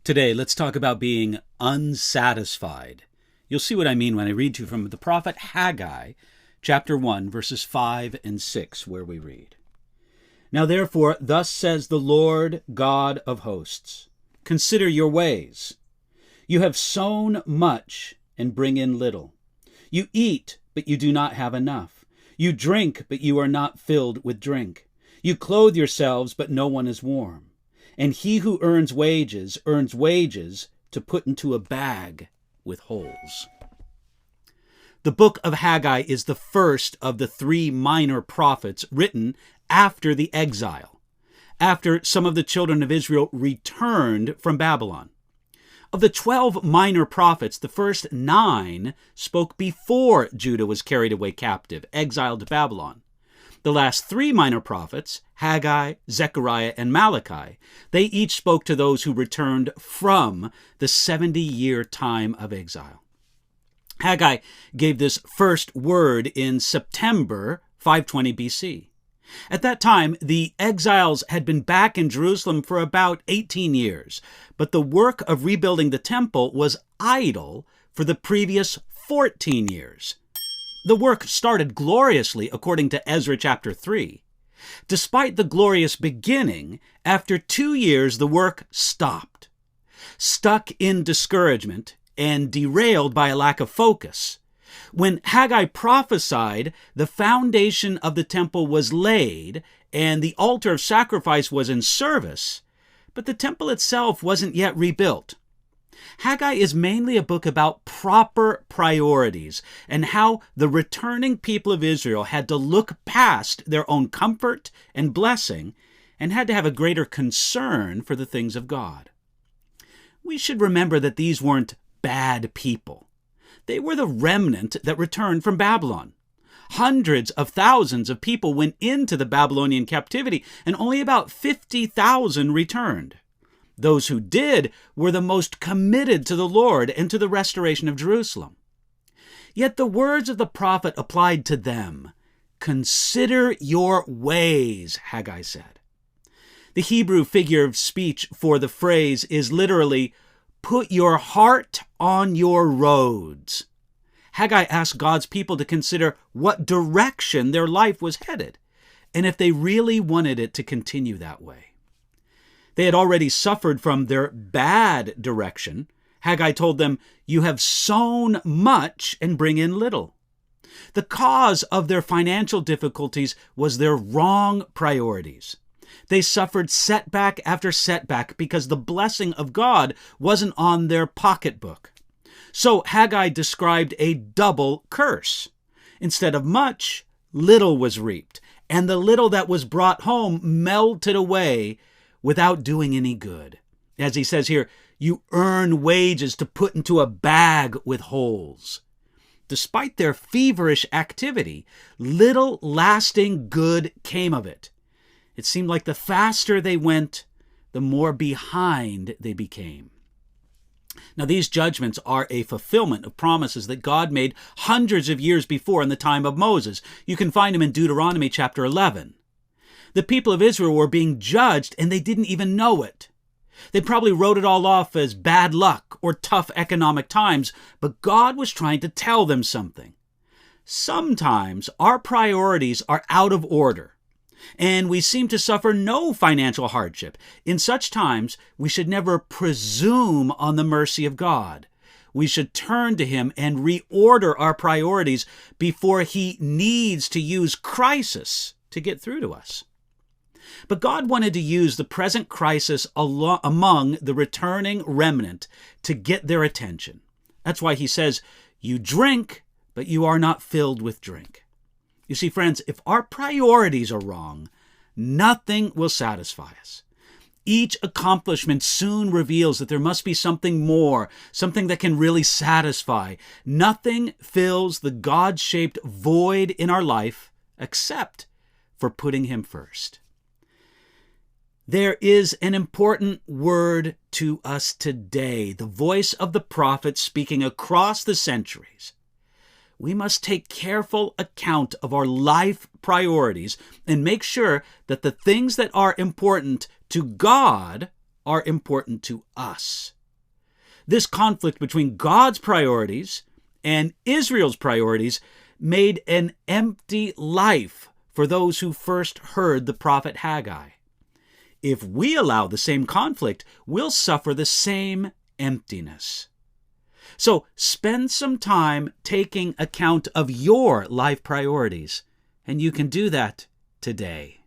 Today, let's talk about being unsatisfied. You'll see what I mean when I read to you from the prophet Haggai, chapter 1, verses 5 and 6, where we read, "Now therefore, thus says the Lord God of hosts, consider your ways. You have sown much and bring in little. You eat, but you do not have enough. You drink, but you are not filled with drink. You clothe yourselves, but no one is warm. And he who earns wages to put into a bag with holes." The book of Haggai is the first of the three minor prophets written after the exile, after some of the children of Israel returned from Babylon. Of the 12 minor prophets, the first 9 spoke before Judah was carried away captive, exiled to Babylon. The last 3 minor prophets, Haggai, Zechariah, and Malachi, they each spoke to those who returned from the 70-year time of exile. Haggai gave this first word in September 520 BC. At that time, the exiles had been back in Jerusalem for about 18 years, but the work of rebuilding the temple was idle for the previous 14 years. The work started gloriously, according to Ezra chapter 3. Despite the glorious beginning, after 2 years the work stopped, stuck in discouragement and derailed by a lack of focus. When Haggai prophesied, the foundation of the temple was laid and the altar of sacrifice was in service, but the temple itself wasn't yet rebuilt. Haggai is mainly a book about proper priorities and how the returning people of Israel had to look past their own comfort and blessing and had to have a greater concern for the things of God. We should remember that these weren't bad people. They were the remnant that returned from Babylon. Hundreds of thousands of people went into the Babylonian captivity, and only about 50,000 returned. Those who did were the most committed to the Lord and to the restoration of Jerusalem. Yet the words of the prophet applied to them. "Consider your ways," Haggai said. The Hebrew figure of speech for the phrase is literally, "Put your heart on your roads." Haggai asked God's people to consider what direction their life was headed, and if they really wanted it to continue that way. They had already suffered from their bad direction. Haggai told them, "You have sown much and bring in little." The cause of their financial difficulties was their wrong priorities. They suffered setback after setback because the blessing of God wasn't on their pocketbook. So Haggai described a double curse. Instead of much, little was reaped, and the little that was brought home melted away without doing any good. As he says here, "You earn wages to put into a bag with holes." Despite their feverish activity, little lasting good came of it. It seemed like the faster they went, the more behind they became. Now, these judgments are a fulfillment of promises that God made hundreds of years before in the time of Moses. You can find them in Deuteronomy chapter 11. The people of Israel were being judged, and they didn't even know it. They probably wrote it all off as bad luck or tough economic times, but God was trying to tell them something. Sometimes our priorities are out of order, and we seem to suffer no financial hardship. In such times, we should never presume on the mercy of God. We should turn to Him and reorder our priorities before He needs to use crisis to get through to us. But God wanted to use the present crisis among the returning remnant to get their attention. That's why He says, "You drink, but you are not filled with drink." You see, friends, if our priorities are wrong, nothing will satisfy us. Each accomplishment soon reveals that there must be something more, something that can really satisfy. Nothing fills the God-shaped void in our life except for putting Him first. There is an important word to us today, the voice of the prophet speaking across the centuries. We must take careful account of our life priorities and make sure that the things that are important to God are important to us. This conflict between God's priorities and Israel's priorities made an empty life for those who first heard the prophet Haggai. If we allow the same conflict, we'll suffer the same emptiness. So spend some time taking account of your life priorities, and you can do that today.